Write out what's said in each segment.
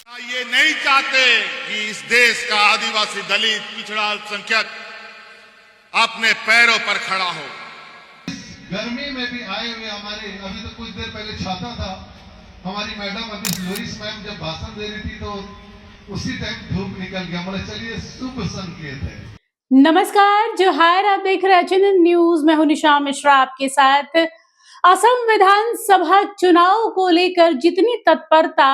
ये नहीं चाहते कि इस देश का आदिवासी, दलित, पिछड़ा, अल्पसंख्यक अपने पैरों पर खड़ा हो। गर्मी में भी आए हुए हमारे, अभी तो कुछ देर पहले छाता था, हमारी मैडम अभी लुईस मैम जब भाषण दे रही थी तो उसी टाइम धूप निकल गया। मतलब चलिए शुभ संकेत है। नमस्कार, जोहार। आप देख रहे हैं एचएनएन न्यूज। मैं हूं निशा मिश्रा आपके साथ। असम विधानसभा चुनाव को लेकर जितनी तत्परता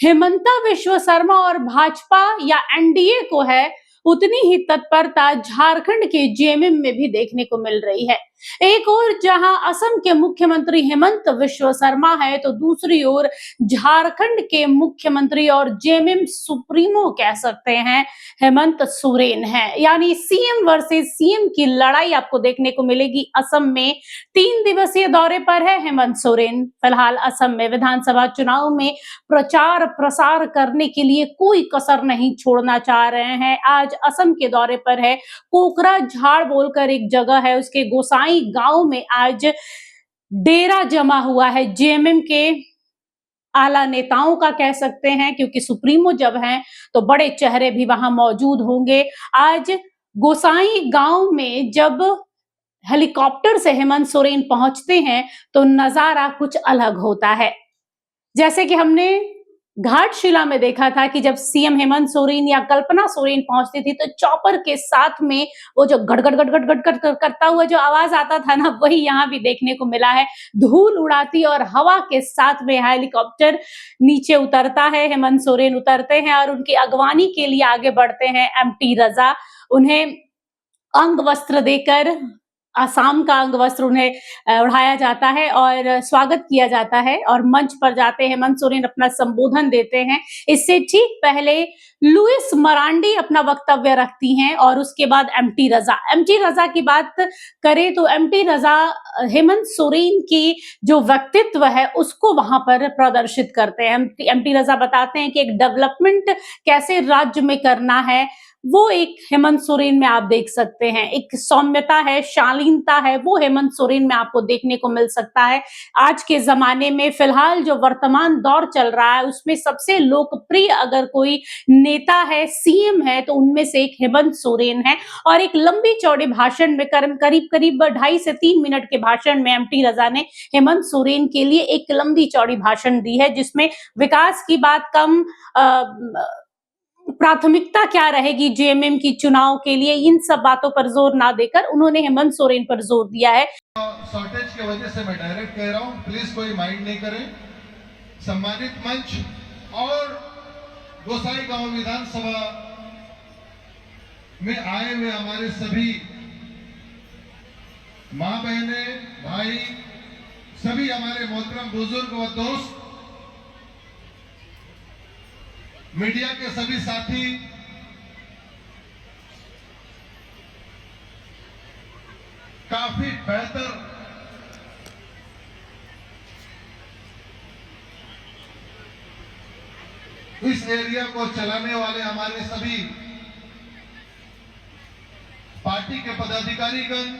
हेमंता विश्व शर्मा और भाजपा या एनडीए को है, उतनी ही तत्परता झारखंड के जेएमएम में भी देखने को मिल रही है। एक ओर जहां असम के मुख्यमंत्री हेमंत विश्व शर्मा है, तो दूसरी ओर झारखंड के मुख्यमंत्री और जेएमएम सुप्रीमो कह सकते हैं हेमंत सोरेन है। यानी सीएम वर्सेस सीएम की लड़ाई आपको देखने को मिलेगी। असम में 3 दिवसीय दौरे पर है हेमंत सोरेन। फिलहाल असम में विधानसभा चुनाव में प्रचार प्रसार करने के लिए कोई कसर नहीं छोड़ना चाह रहे हैं। आज असम के दौरे पर है। कोकरा झाड़ बोलकर एक जगह है, उसके गोसाई गांव में आज डेरा जमा हुआ है जेएमएम के आला नेताओं का, कह सकते हैं, क्योंकि सुप्रीमो जब हैं तो बड़े चेहरे भी वहां मौजूद होंगे। आज गोसाई गांव में जब हेलीकॉप्टर से हेमंत सोरेन पहुंचते हैं तो नजारा कुछ अलग होता है। जैसे कि हमने घाटशिला में देखा था कि जब सीएम हेमंत सोरेन या कल्पना सोरेन पहुंचती थी तो चॉपर के साथ में वो जो गड़गड़ गड़गड़ गड़गड़ करता हुआ जो आवाज आता था ना, वही यहाँ भी देखने को मिला है। धूल उड़ाती और हवा के साथ में हेलीकॉप्टर नीचे उतरता है। हेमंत सोरेन उतरते हैं और उनकी अगवानी के लिए आगे बढ़ते हैं एमटी रजा। उन्हें अंग वस्त्र देकर, आसाम का अंग वस्त्र उन्हें उड़ाया जाता है और स्वागत किया जाता है और मंच पर जाते हैं। हेमंत सोरेन अपना संबोधन देते हैं। इससे ठीक पहले लुईस मरांडी अपना वक्तव्य रखती हैं और उसके बाद एमटी रजा की बात करें तो एमटी रजा हेमंत सोरेन की जो व्यक्तित्व है उसको वहां पर प्रदर्शित करते हैं। एमटी रजा बताते हैं कि एक डेवलपमेंट कैसे राज्य में करना है, वो एक हेमंत सोरेन में आप देख सकते हैं। एक सौम्यता है, शालीनता है, वो हेमंत सोरेन में आपको देखने को मिल सकता है। आज के जमाने में फिलहाल जो वर्तमान दौर चल रहा है उसमें सबसे लोकप्रिय अगर कोई नेता है, सीएम है, तो उनमें से एक हेमंत सोरेन है। और एक लंबी चौड़े भाषण में करीब 2.5 से 3 मिनट के भाषण में एमटी रजा ने हेमंत सोरेन के लिए एक लंबी चौड़ी भाषण दी है, जिसमें विकास की बात कम, प्राथमिकता क्या रहेगी जेएमएम की चुनाव के लिए, इन सब बातों पर जोर ना देकर उन्होंने हेमंत सोरेन पर जोर दिया है। शॉर्टेज की वजह से मैं डायरेक्ट कह रहा हूं, प्लीज कोई माइंड नहीं करें। सम्मानित मंच और गोसाई गांव विधानसभा में आए हुए हमारे सभी मां बहने, भाई, सभी हमारे मोहतरम बुजुर्ग व दोस्त, मीडिया के सभी साथी, काफी बेहतर इस एरिया को चलाने वाले हमारे सभी पार्टी के पदाधिकारीगण,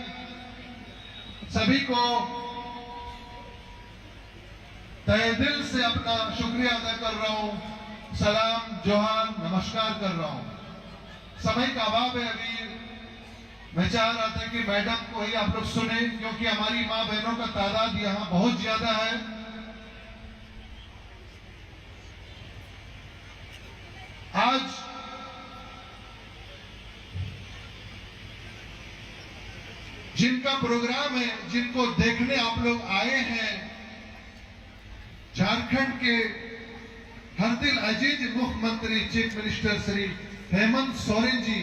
सभी को तहे दिल से अपना शुक्रिया अदा कर रहा हूं। सलाम, जोहार, नमस्कार कर रहा हूं। समय का अभाव है। अभी मैं चाह रहा था कि मैडम को ही आप लोग सुने, क्योंकि हमारी मां बहनों का तादाद यहां बहुत ज्यादा है। आज जिनका प्रोग्राम है, जिनको देखने आप लोग आए हैं, झारखंड के हर दिल अजीज मुख्यमंत्री चीफ मिनिस्टर श्री हेमंत सोरेन जी,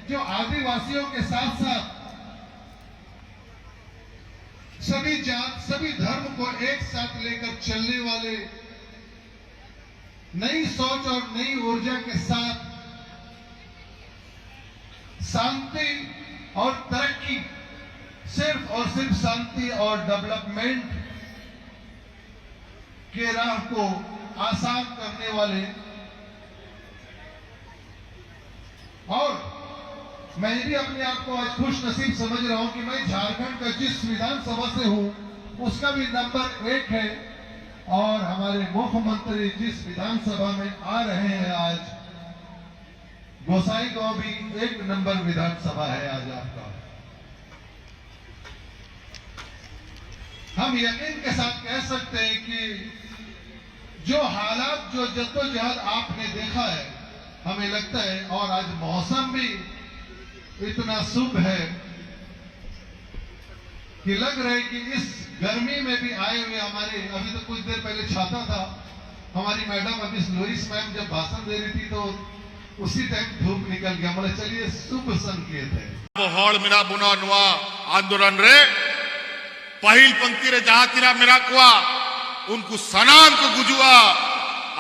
जो आदिवासियों के साथ साथ सभी जात, सभी धर्म को एक साथ लेकर चलने वाले, नई सोच और नई ऊर्जा के साथ शांति और तरक्की, सिर्फ और सिर्फ शांति और डेवलपमेंट के राह को आसान करने वाले, और मैं भी अपने आप को आज खुश नसीब समझ रहा हूं कि मैं झारखंड का जिस विधानसभा से हूं उसका भी नंबर 1 है। और हमारे मुख्यमंत्री जिस विधानसभा में आ रहे हैं आज, गोसाईगांव भी 1 नंबर विधानसभा है आज आपका। हम यकीन के साथ कह सकते हैं कि जो हालात, जो जद्दोजहद आपने देखा है, हमें लगता है, और आज मौसम भी इतना शुभ है कि लग रहा है कि इस गर्मी में भी आए हुए हमारे, अभी तो कुछ देर पहले छाता था, हमारी मैडम अभी लोरिस मैम जब भाषण दे रही थी तो उसी टाइम धूप निकल गया। बोले चलिए शुभ संकेत है। वो हॉल मिना बुना नुआ आंदोलन रे पहिल पंक्ति रे जहां तीना मिना कुआ उनको सनाम को गुजुआ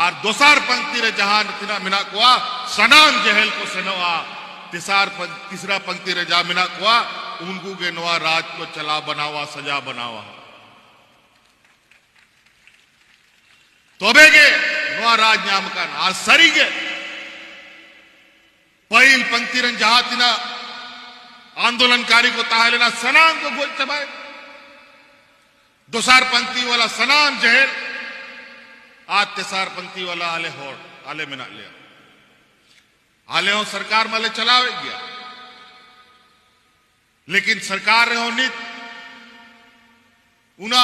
और दोसार पंक्ति रे जहां तीना मिना कुआ सनाम जहल को सनवा तीसरा पंक्ति रे जहां मिना कुआ उनको के नवा राज को चला बनावा सजा बनावा तोबे के नवा राज नाम का आज सरी के पहिल पंक्ति रे जहां तीना आंदोलनकारी को ताहलेना सनाम को गोल चबाए दोसार पंक्ति वाला सनाम जहर आज तेसार पंक्ति वाला आले होड़ आले मिना लिया आले हो सरकार माले चलावे गया लेकिन सरकार रहे हो नित उना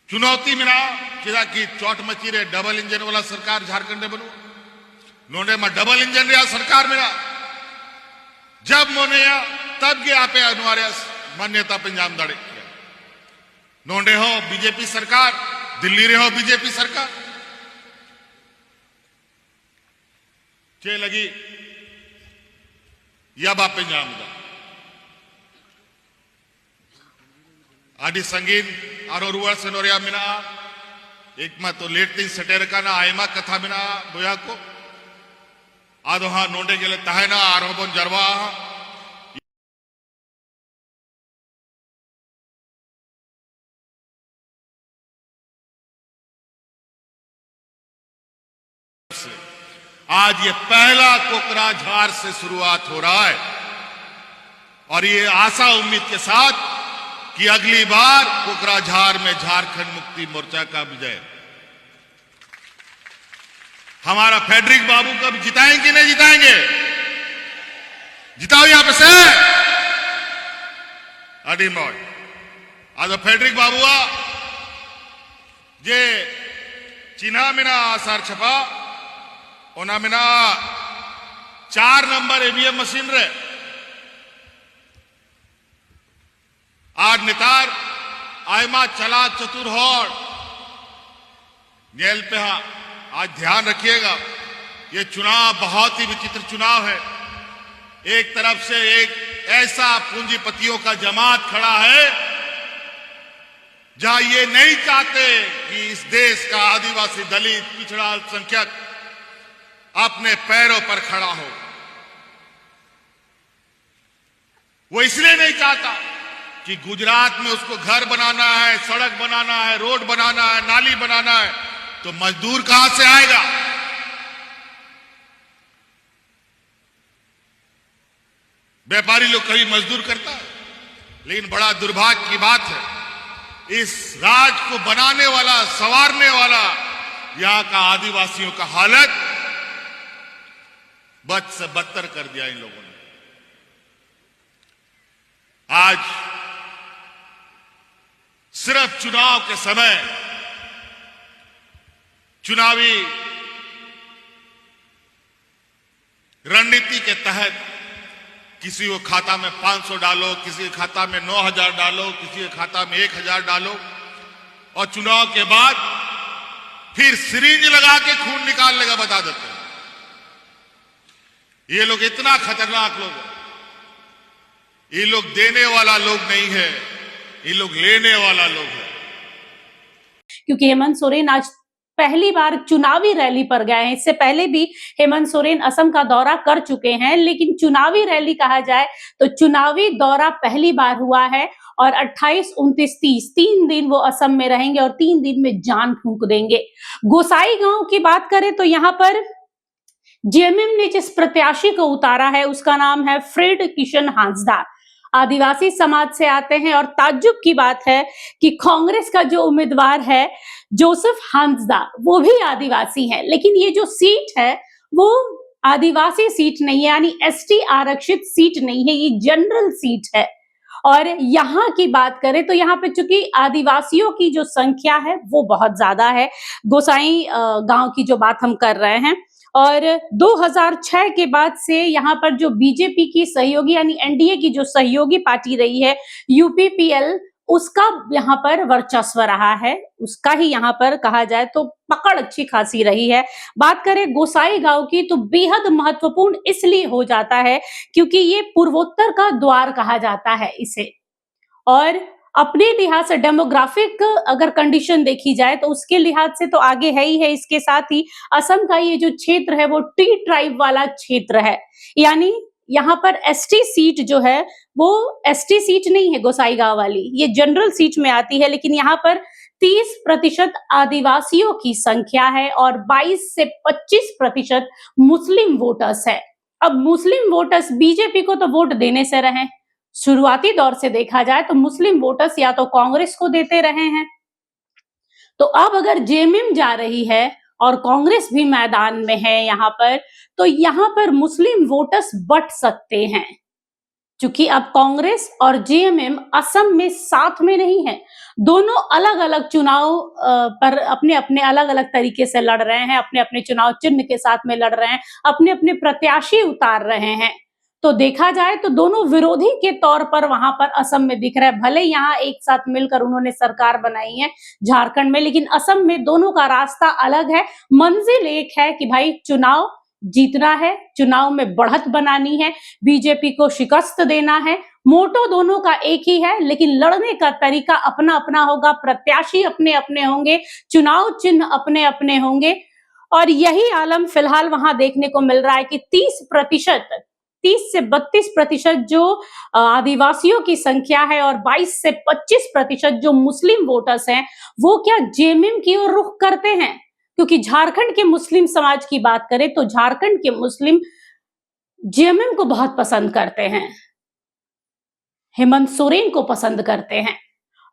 चुनौती मिला चिदा की चौट मची रे डबल इंजन वाला सरकार झारखंड में बनो नोने में डबल इंजन रहा सरकार मिला जब मोने तब के आपे अनिवार्य मान्यता पंजाब दाड़े किया नोंडे हो बीजेपी सरकार दिल्ली रे हो बीजेपी सरकार चे लगी या बाप पंजाब दा आदि संगीन आरो रुआ सनोरिया मिना एक मा तो लेट तीन सटेर का ना आयमा कथा मिना बोया को आदो हाँ नोंडे गेले तहना आरोबन जरवा आज ये पहला कोकराझार से शुरुआत हो रहा है और ये आशा उम्मीद के साथ कि अगली बार कोकराझार में झारखंड मुक्ति मोर्चा का विजय हमारा फेडरिक बाबू कब जिताएंगे नहीं जिताएंगे जिताओ यहां पे से अडी मौज आज फेडरिक बाबू जे चिन्हा मिना आसार छपा ओना मिना 4 नंबर ईवीएम मशीन रे आज नितार आयमा चला चतुर होड़ जेल पे आज ध्यान रखिएगा ये चुनाव बहुत ही विचित्र चुनाव है एक तरफ से एक ऐसा पूंजीपतियों का जमात खड़ा है जहां ये नहीं चाहते कि इस देश का आदिवासी दलित पिछड़ा अल्पसंख्यक अपने पैरों पर खड़ा हो वो इसलिए नहीं चाहता कि गुजरात में उसको घर बनाना है सड़क बनाना है रोड बनाना है नाली बनाना है तो मजदूर कहां से आएगा व्यापारी लोग कभी मजदूर करता है लेकिन बड़ा दुर्भाग्य की बात है इस राज को बनाने वाला संवारने वाला यहां का आदिवासियों का हालत बद से बदतर कर दिया इन लोगों ने आज सिर्फ चुनाव के समय चुनावी रणनीति के तहत किसी को खाता में 500 डालो किसी के खाता में 9000 डालो किसी के खाता में 1000 डालो और चुनाव के बाद फिर सिरिंज लगा के खून निकाल लेगा बता देते हैं ये लोग इतना खतरनाक लोग हैं ये लोग देने वाला लोग नहीं है ये लोग लेने वाला लोग है क्योंकि हेमंत सोरेन आज पहली बार चुनावी रैली पर गए हैं इससे पहले भी हेमंत सोरेन असम का दौरा कर चुके हैं लेकिन चुनावी रैली कहा जाए तो चुनावी दौरा पहली बार हुआ है और 28, 29, 30 3 दिन वो असम में रहेंगे और 3 दिन में जान फूंक देंगे। गोसाईगांव की बात करें तो यहाँ पर जेएमएम ने जिस प्रत्याशी को उतारा है उसका नाम है फ्रेड किशन हांसदा। आदिवासी समाज से आते हैं और ताज्जुब की बात है कि कांग्रेस का जो उम्मीदवार है जोसेफ हांसदा वो भी आदिवासी हैं, लेकिन ये जो सीट है वो आदिवासी सीट नहीं है, यानी एसटी आरक्षित सीट नहीं है, ये जनरल सीट है। और यहाँ की बात करें तो यहाँ पे चूंकि आदिवासियों की जो संख्या है वो बहुत ज्यादा है। गोसाई गांव की जो बात हम कर रहे हैं, और 2006 के बाद से यहाँ पर जो बीजेपी की सहयोगी यानी एनडीए की जो सहयोगी पार्टी रही है यूपीपीएल, उसका यहाँ पर वर्चस्व रहा है, उसका ही यहाँ पर कहा जाए तो पकड़ अच्छी खासी रही है। बात करें गोसाई गांव की तो बेहद महत्वपूर्ण इसलिए हो जाता है क्योंकि ये पूर्वोत्तर का द्वार कहा जाता है इसे। और अपने लिहाज से डेमोग्राफिक अगर कंडीशन देखी जाए तो उसके लिहाज से तो आगे है ही है। इसके साथ ही असम का ये जो क्षेत्र है वो टी ट्राइब वाला क्षेत्र है, यानी यहाँ पर एसटी सीट जो है वो एसटी सीट नहीं है गोसाई गांव वाली, ये जनरल सीट में आती है, लेकिन यहाँ पर 30% आदिवासियों की संख्या है और 22 से 25% मुस्लिम वोटर्स है। अब मुस्लिम वोटर्स बीजेपी को तो वोट देने से रहे, शुरुआती दौर से देखा जाए तो मुस्लिम वोटर्स या तो कांग्रेस को देते रहे हैं, तो अब अगर जेएमएम जा रही है और कांग्रेस भी मैदान में है यहाँ पर, तो यहाँ पर मुस्लिम वोटर्स बट सकते हैं, क्योंकि अब कांग्रेस और जेएमएम असम में साथ में नहीं है, दोनों अलग अलग चुनाव पर अपने अपने अलग अलग तरीके से लड़ रहे हैं, अपने अपने चुनाव चिन्ह के साथ में लड़ रहे हैं, अपने अपने प्रत्याशी उतार रहे हैं। तो देखा जाए तो दोनों विरोधी के तौर पर वहां पर असम में दिख रहा है। भले यहाँ एक साथ मिलकर उन्होंने सरकार बनाई है झारखंड में, लेकिन असम में दोनों का रास्ता अलग है। मंजिल एक है कि भाई चुनाव जीतना है, चुनाव में बढ़त बनानी है, बीजेपी को शिकस्त देना है। मोटो दोनों का एक ही है, लेकिन लड़ने का तरीका अपना अपना होगा, प्रत्याशी अपने अपने होंगे, चुनाव चिन्ह अपने अपने होंगे। और यही आलम फिलहाल वहां देखने को मिल रहा है कि 30 से 32% जो आदिवासियों की संख्या है और 22 से 25% जो मुस्लिम वोटर्स हैं, वो क्या जेएमएम की ओर रुख करते हैं? क्योंकि झारखंड के मुस्लिम समाज की बात करें तो झारखंड के मुस्लिम जेएमएम को बहुत पसंद करते हैं, हेमंत सोरेन को पसंद करते हैं।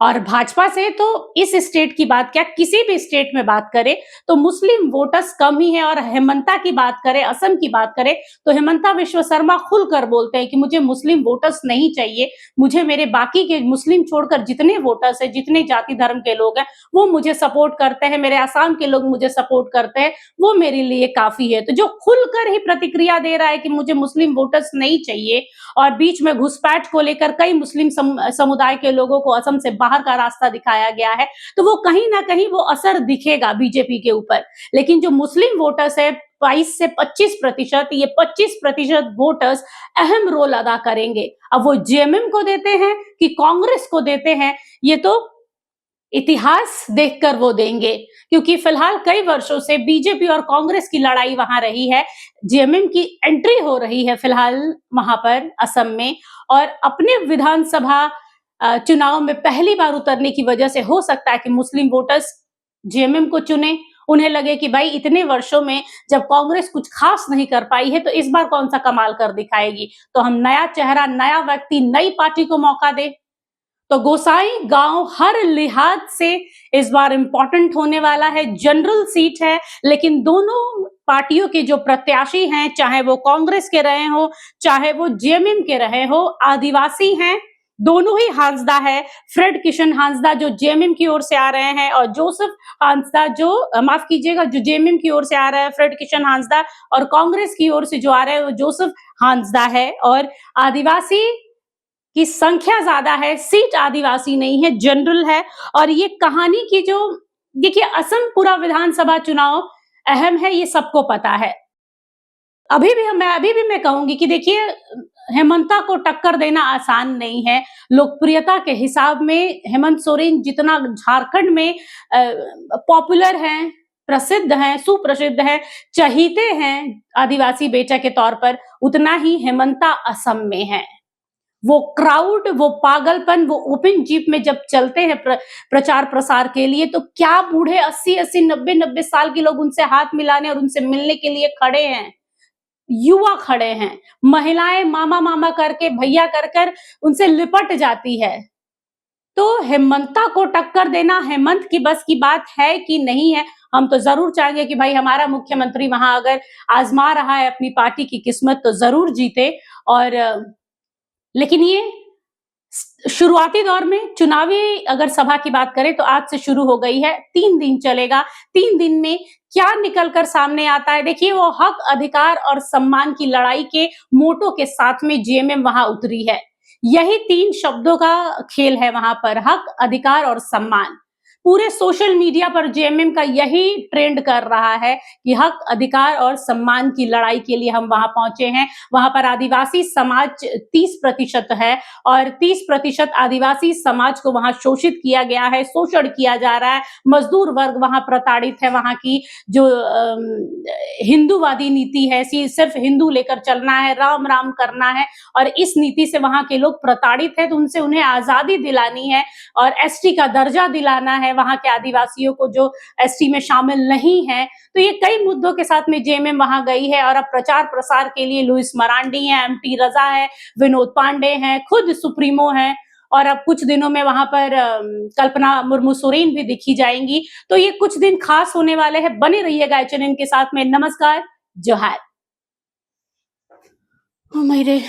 और भाजपा से तो इस स्टेट की बात क्या, किसी भी स्टेट में बात करें तो मुस्लिम वोटर्स कम ही है। और हेमंता की बात करें, असम की बात करें तो हेमंता विश्व शर्मा खुलकर बोलते हैं कि मुझे मुस्लिम वोटर्स नहीं चाहिए, मुझे मेरे बाकी के मुस्लिम छोड़कर जितने वोटर्स हैं, जितने जाति धर्म के लोग हैं वो मुझे सपोर्ट करते हैं, मेरे आसाम के लोग मुझे सपोर्ट करते हैं, वो मेरे लिए काफी है। तो जो खुलकर ही प्रतिक्रिया दे रहा है कि मुझे मुस्लिम वोटर्स नहीं चाहिए और बीच में घुसपैठ को लेकर कई मुस्लिम समुदाय के लोगों को असम से बाहर का रास्ता दिखाया गया है, तो वो कहीं ना कहीं वो असर दिखेगा बीजेपी के ऊपर। लेकिन जो मुस्लिम वोटर्स है 22 से 25%, ये 25% वोटर्स अहम रोल अदा करेंगे। अब वो जेएमएम को देते हैं कि कांग्रेस को देते हैं, ये तो इतिहास देखकर वो देंगे, क्योंकि फिलहाल कई वर्षों से बीजेपी और कांग्रेस की लड़ाई वहां रही है। जेएमएम की एंट्री हो रही है फिलहाल वहां पर असम में, और अपने विधानसभा चुनाव में पहली बार उतरने की वजह से हो सकता है कि मुस्लिम वोटर्स जेएमएम को चुने। उन्हें लगे कि भाई इतने वर्षों में जब कांग्रेस कुछ खास नहीं कर पाई है तो इस बार कौन सा कमाल कर दिखाएगी, तो हम नया चेहरा, नया व्यक्ति, नई पार्टी को मौका दे। तो गोसाई गांव हर लिहाज से इस बार इंपॉर्टेंट होने वाला है। जनरल सीट है, लेकिन दोनों पार्टियों के जो प्रत्याशी हैं, चाहे वो कांग्रेस के रहे हो चाहे वो जेएमएम के रहे हो, आदिवासी हैं। दोनों ही हांसदा है, फ्रेड किशन हांसदा जो जेएमएम की ओर से आ रहे हैं और जोसेफ हांसदा जो माफ कीजिएगा जो जेएमएम की ओर से आ रहा है फ्रेड किशन हांसदा, और कांग्रेस की ओर से जो आ रहे हैं वो जोसेफ हांसदा है। और आदिवासी की संख्या ज्यादा है, सीट आदिवासी नहीं है, जनरल है। और ये कहानी की जो देखिए, असम पूरा विधानसभा चुनाव अहम है, ये सबको पता है। अभी भी मैं कहूंगी कि देखिए, हेमंता को टक्कर देना आसान नहीं है। लोकप्रियता के हिसाब में हेमंत सोरेन जितना झारखंड में पॉपुलर हैं, प्रसिद्ध हैं, सुप्रसिद्ध हैं, चहीते हैं आदिवासी बेटा के तौर पर, उतना ही हेमंता असम में है। वो क्राउड, वो पागलपन, वो ओपन जीप में जब चलते हैं प्रचार प्रसार के लिए, तो क्या बूढ़े 80-80, 90-90 साल के लोग उनसे हाथ मिलाने और उनसे मिलने के लिए खड़े हैं। युवा खड़े हैं, महिलाएं मामा मामा करके भैया कर कर उनसे लिपट जाती है। तो हेमंता को टक्कर देना हेमंत की बस की बात है कि नहीं है? हम तो जरूर चाहेंगे कि भाई हमारा मुख्यमंत्री वहां अगर आजमा रहा है अपनी पार्टी की किस्मत तो जरूर जीते। और लेकिन ये शुरुआती दौर में चुनावी अगर सभा की बात करें तो आज से शुरू हो गई है, 3 दिन चलेगा। 3 दिन में क्या निकल कर सामने आता है, देखिए वो हक अधिकार और सम्मान की लड़ाई के मोटो के साथ में जेएमएम वहां उतरी है। यही 3 शब्दों का खेल है वहां पर, हक अधिकार और सम्मान। पूरे सोशल मीडिया पर जेएमएम का यही ट्रेंड कर रहा है कि हक अधिकार और सम्मान की लड़ाई के लिए हम वहां पहुंचे हैं। वहां पर आदिवासी समाज 30% है और 30% आदिवासी समाज को वहां शोषित किया गया है, शोषण किया जा रहा है। मजदूर वर्ग वहां प्रताड़ित है। वहां की जो हिंदूवादी नीति है, सिर्फ हिंदू लेकर चलना है, राम राम करना है और इस नीति से वहां के लोग प्रताड़ित है। तो उनसे उन्हें आजादी दिलानी है और एसटी का दर्जा दिलाना है वहां के आदिवासियों को जो एसटी में शामिल नहीं है। तो ये कई मुद्दों के साथ में जेएमएम वहां गई है और अब प्रचार प्रसार के लिए लुइस मरांडी है, एमटी रजा है, विनोद पांडे हैं, खुद सुप्रीमो है और अब कुछ दिनों में वहां पर कल्पना मुर्मू सोरेन भी दिखी जाएंगी। तो ये कुछ दिन खास होने वाले हैं। बने रहिएगा एचएनएन के साथ में। नमस्कार, जोहार। ओ मेरे